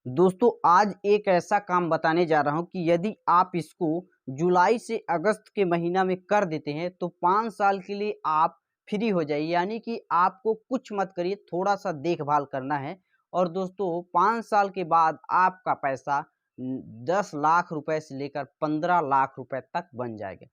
दोस्तों आज एक ऐसा काम बताने जा रहा हूं कि यदि आप इसको जुलाई से अगस्त के महीना में कर देते हैं तो 5 साल के लिए आप फ्री हो जाइए। यानी कि आपको कुछ मत करिए, थोड़ा सा देखभाल करना है। और दोस्तों 5 साल के बाद आपका पैसा 10 लाख रुपए से लेकर 15 लाख रुपए तक बन जाएगा।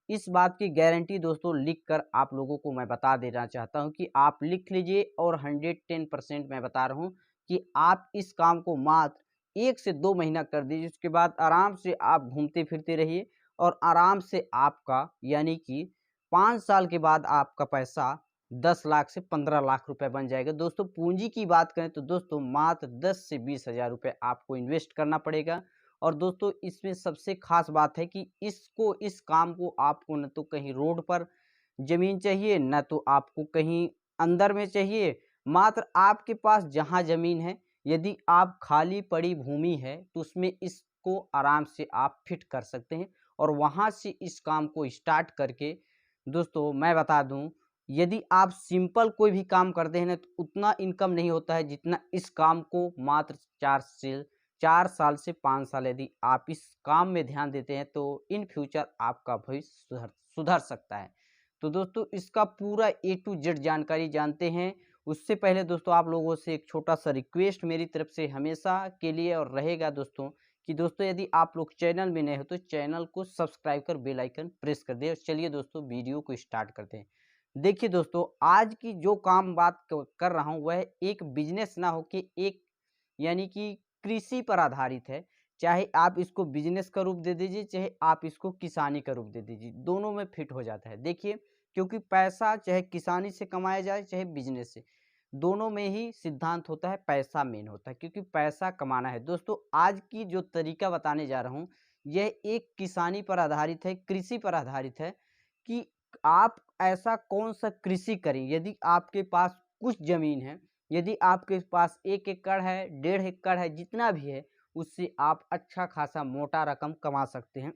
इस बात की गारंटी दोस्तों लिख कर आप लोगों को मैं बता देना चाहता हूं कि आप लिख लीजिए। और 110% मैं बता रहा हूं कि आप इस काम को मात्र 1 से 2 महीना कर दीजिए। उसके बाद आराम से आप घूमते फिरते रहिए और आराम से आपका यानी कि 5 साल के बाद आपका पैसा 10 लाख से 15 लाख रुपए बन जाएगा। दोस्तों पूंजी की बात करें तो दोस्तों मात्र 10 से 20 हज़ार रुपए आपको इन्वेस्ट करना पड़ेगा। और दोस्तों इसमें सबसे खास बात है कि इस काम को आपको न तो कहीं रोड पर ज़मीन चाहिए, न तो आपको कहीं अंदर में चाहिए। मात्र आपके पास जहाँ ज़मीन है, यदि आप खाली पड़ी भूमि है तो उसमें इसको आराम से आप फिट कर सकते हैं और वहाँ से इस काम को स्टार्ट करके दोस्तों मैं बता दूं, यदि आप सिंपल कोई भी काम करते हैं ना तो उतना इनकम नहीं होता है जितना इस काम को मात्र 4 साल से 5 साल यदि आप इस काम में ध्यान देते हैं तो इन फ्यूचर आपका भविष्य सुधर सकता है। तो दोस्तों इसका पूरा ए टू जेड जानकारी जानते हैं। उससे पहले दोस्तों आप लोगों से एक छोटा सा रिक्वेस्ट मेरी तरफ से हमेशा के लिए और रहेगा दोस्तों कि दोस्तों यदि आप लोग चैनल में नए हो तो चैनल को सब्सक्राइब कर बेल आइकन प्रेस कर दें। और चलिए दोस्तों वीडियो को स्टार्ट करते हैं। देखिए दोस्तों आज की जो काम बात कर रहा हूँ वह एक बिजनेस ना हो कि एक यानी कि कृषि पर आधारित है। चाहे आप इसको बिजनेस का रूप दे दीजिए, चाहे आप इसको किसानी का रूप दे दीजिए, दोनों में फिट हो जाता है। देखिए क्योंकि पैसा चाहे किसानी से कमाया जाए चाहे बिजनेस से, दोनों में ही सिद्धांत होता है पैसा मेन होता है, क्योंकि पैसा कमाना है। दोस्तों आज की जो तरीका बताने जा रहा हूँ यह एक किसानी पर आधारित है, कृषि पर आधारित है कि आप ऐसा कौन सा कृषि करें। यदि आपके पास कुछ जमीन है, यदि आपके पास 1 एकड़ है, 1.5 एकड़ है, जितना भी है उससे आप अच्छा खासा मोटा रकम कमा सकते हैं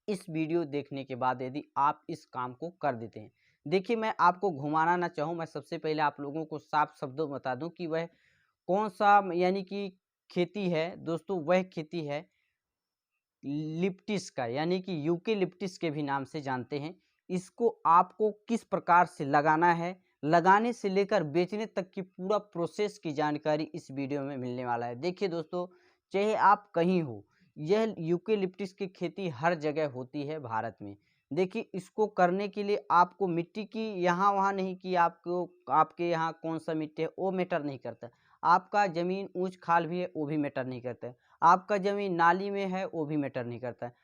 इस वीडियो देखने के बाद यदि आप इस काम को कर देते हैं। देखिए मैं आपको घुमाना ना चाहूँ, मैं सबसे पहले आप लोगों को साफ शब्दों में बता दूं कि वह कौन सा यानी कि खेती है। दोस्तों वह खेती है लिप्टिस का, यानी कि यूकेलिप्टिस के भी नाम से जानते हैं। इसको आपको किस प्रकार से लगाना है, लगाने से लेकर बेचने तक की पूरा प्रोसेस की जानकारी इस वीडियो में मिलने वाला है। देखिए दोस्तों चाहे आप कहीं हो, यह यूकेलिप्टिस की खेती हर जगह होती है भारत में। देखिए इसको करने के लिए आपको मिट्टी की यहाँ वहाँ नहीं कि आपको आपके यहाँ कौन सा मिट्टी है वो मैटर नहीं करता। आपका ज़मीन ऊंच खाल भी है वो भी मैटर नहीं करता है। आपका ज़मीन नाली में है वो भी मैटर नहीं करता है।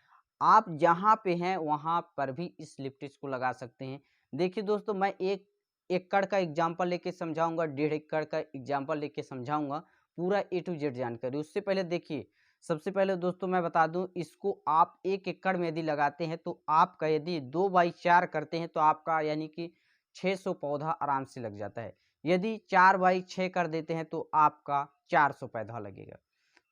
आप जहाँ पे हैं वहाँ पर भी इस लिप्टिस को लगा सकते हैं। देखिए दोस्तों मैं 1 एकड़ का एग्जांपल लेके समझाऊँगा, 1.5 एकड़ का एग्जांपल लेके समझाऊँगा, पूरा ए टू जेड जानकारी। उससे पहले देखिए, सबसे पहले दोस्तों मैं बता दूँ, इसको आप 1 एकड़ में यदि लगाते हैं तो आपका यदि 2 बाई 4 करते हैं तो आपका यानी कि 600 पौधा आराम से लग जाता है। यदि 4 बाई 6 कर देते हैं तो आपका 400 पौधा लगेगा।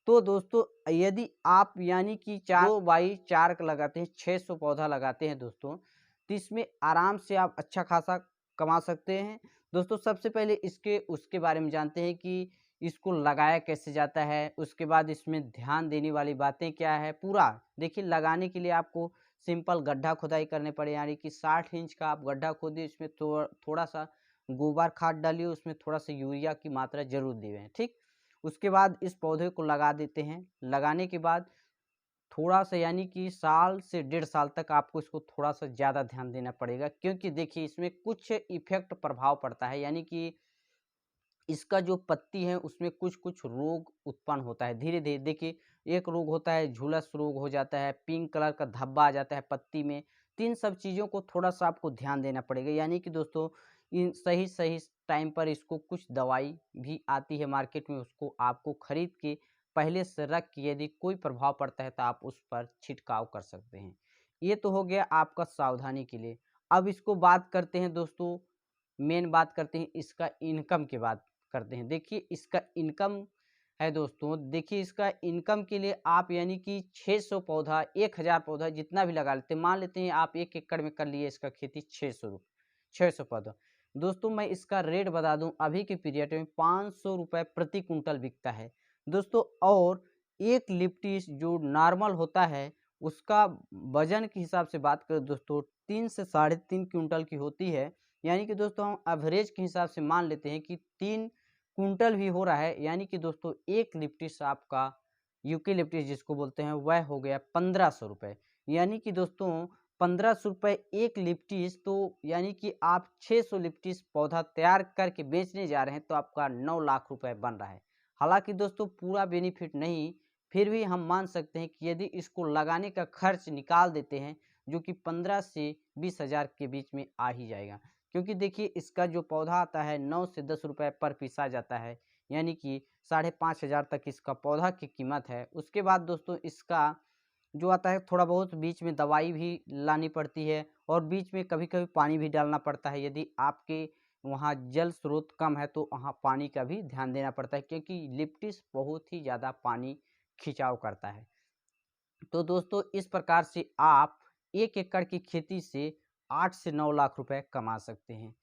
तो दोस्तों यदि आप यानी कि 4 बाई 4 लगाते हैं, 600 पौधा लगाते हैं दोस्तों, तो इसमें आराम से आप अच्छा खासा कमा सकते हैं। दोस्तों सबसे पहले इसके उसके बारे में जानते हैं कि इसको लगाया कैसे जाता है, उसके बाद इसमें ध्यान देने वाली बातें क्या है पूरा। देखिए लगाने के लिए आपको सिंपल गड्ढा खुदाई करने पड़े, यानी कि 60 इंच का आप गड्ढा खोदिए, इसमें थोड़ा सा गोबर खाद डालिए, उसमें थोड़ा सा यूरिया की मात्रा जरूर दें, ठीक। उसके बाद इस पौधे को लगा देते हैं। लगाने के बाद थोड़ा-सा यानी कि साल से 1.5 साल तक आपको इसको थोड़ा-सा ज़्यादा ध्यान देना पड़ेगा, क्योंकि देखिए इसमें कुछ इफ़ेक्ट प्रभाव पड़ता है। यानी कि इसका जो पत्ती है उसमें कुछ-कुछ रोग उत्पन्न होता है धीरे-धीरे। देखिए एक रोग होता है झुलस रोग हो जाता है, पिंक कलर का धब्बा आ जाता है पत्ती में। तो इन सब चीज़ों को थोड़ा-सा आपको ध्यान देना पड़ेगा। यानी कि दोस्तों इन सही-सही टाइम पर इसको कुछ दवाई भी आती है मार्केट में, उसको आपको खरीद के पहले से रख के यदि कोई प्रभाव पड़ता है तो आप उस पर छिड़काव कर सकते हैं। ये तो हो गया आपका सावधानी के लिए। अब इसको बात करते हैं दोस्तों, मेन बात करते हैं इसका इनकम की बात करते हैं। देखिए इसका इनकम है दोस्तों, देखिए इसका इनकम के लिए आप यानी कि 600 पौधा 1000 पौधा जितना भी लगा लेते हैं, मान लेते हैं आप 1 एकड़ में कर लिए इसका खेती 600 पौधा। दोस्तों मैं इसका रेट बता दूं, अभी के पीरियड में 500 रुपये प्रति कुंटल बिकता है। दोस्तों और एक लिप्टिस जो नॉर्मल होता है उसका वजन के हिसाब से बात करें दोस्तों 3 से 3.5 क्विंटल की होती है। यानी कि दोस्तों हम एवरेज के हिसाब से मान लेते हैं कि 3 क्विंटल भी हो रहा है, यानी कि दोस्तों एक लिप्टिस आपका यूकेलिप्टस जिसको बोलते हैं वह हो गया 1500 रुपये। यानी कि दोस्तों 1500 रुपये एक लिप्टिस, तो यानी कि आप 600 लिप्टिस पौधा तैयार करके बेचने जा रहे हैं तो आपका 9 लाख रुपए बन रहा है। हालांकि दोस्तों पूरा बेनिफिट नहीं, फिर भी हम मान सकते हैं कि यदि इसको लगाने का खर्च निकाल देते हैं जो कि 15 से 20 हज़ार के बीच में आ ही जाएगा। क्योंकि देखिए इसका जो पौधा आता है 9 से 10 रुपए पर पीस आ जाता है, यानी कि 5,500 तक इसका पौधा की कीमत है। उसके बाद दोस्तों इसका जो आता है थोड़ा बहुत बीच में दवाई भी लानी पड़ती है और बीच में कभी-कभी पानी भी डालना पड़ता है। यदि आपके वहाँ जल स्रोत कम है तो वहाँ पानी का भी ध्यान देना पड़ता है, क्योंकि लिप्टिस बहुत ही ज़्यादा पानी खिंचाव करता है। तो दोस्तों इस प्रकार से आप 1 एकड़ की खेती से 8 से 9 लाख रुपए कमा सकते हैं।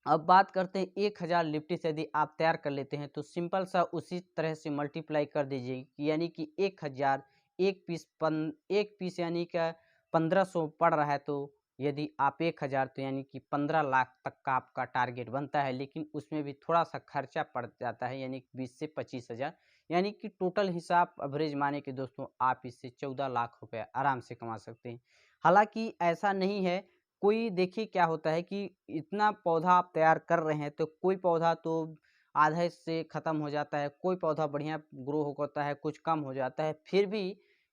अब बात करते हैं 1000 लिप्टिस यदि आप तैयार कर लेते हैं तो सिंपल सा उसी तरह से मल्टीप्लाई कर दीजिए, यानी कि 1000 एक पीस यानी का 1500 पड़ रहा है, तो यदि आप 1000 तो यानी कि 15 लाख तक का आपका टारगेट बनता है। लेकिन उसमें भी थोड़ा सा खर्चा पड़ जाता है, यानी 20 से 25 हज़ार, यानी कि टोटल हिसाब एवरेज माने कि दोस्तों आप इससे 14 लाख रुपए आराम से कमा सकते हैं। हालांकि ऐसा नहीं है, कोई देखिए क्या होता है कि इतना पौधा आप तैयार कर रहे हैं तो कोई पौधा तो आधे से ख़त्म हो जाता है, कोई पौधा बढ़िया ग्रो होता है, कुछ कम हो जाता है। फिर भी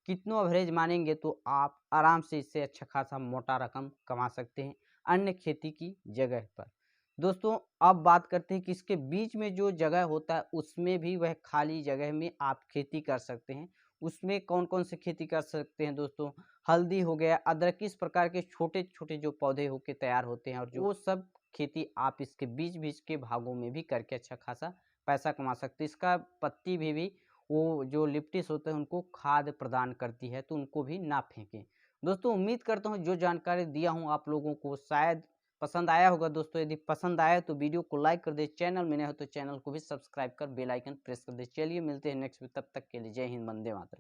कितनों एवरेज मानेंगे तो आप आराम से इससे अच्छा खासा मोटा रकम कमा सकते हैं अन्य खेती की जगह पर। दोस्तों अब बात करते हैं कि इसके बीच में जो जगह होता है उसमें भी वह खाली जगह में आप खेती कर सकते हैं। उसमें कौन-कौन से खेती कर सकते हैं दोस्तों? हल्दी हो गया, अदरक, इस प्रकार के छोटे-छोटे जो पौधे होके तैयार होते हैं और जो वो सब खेती आप इसके बीच-बीच के भागों में भी करके अच्छा खासा पैसा कमा सकते हैं। इसका पत्ती भी वो जो लिप्टिस होते हैं उनको खाद प्रदान करती है, तो उनको भी ना फेंकें। दोस्तों उम्मीद करता हूँ जो जानकारी दिया हूँ आप लोगों को शायद पसंद आया होगा। दोस्तों यदि पसंद आया तो वीडियो को लाइक कर दें, चैनल में नए हो तो चैनल को भी सब्सक्राइब कर बेल आइकन प्रेस कर दें। चलिए मिलते हैं नेक्स्ट में, तब तक के लिए जय हिंद, वंदे मातरम।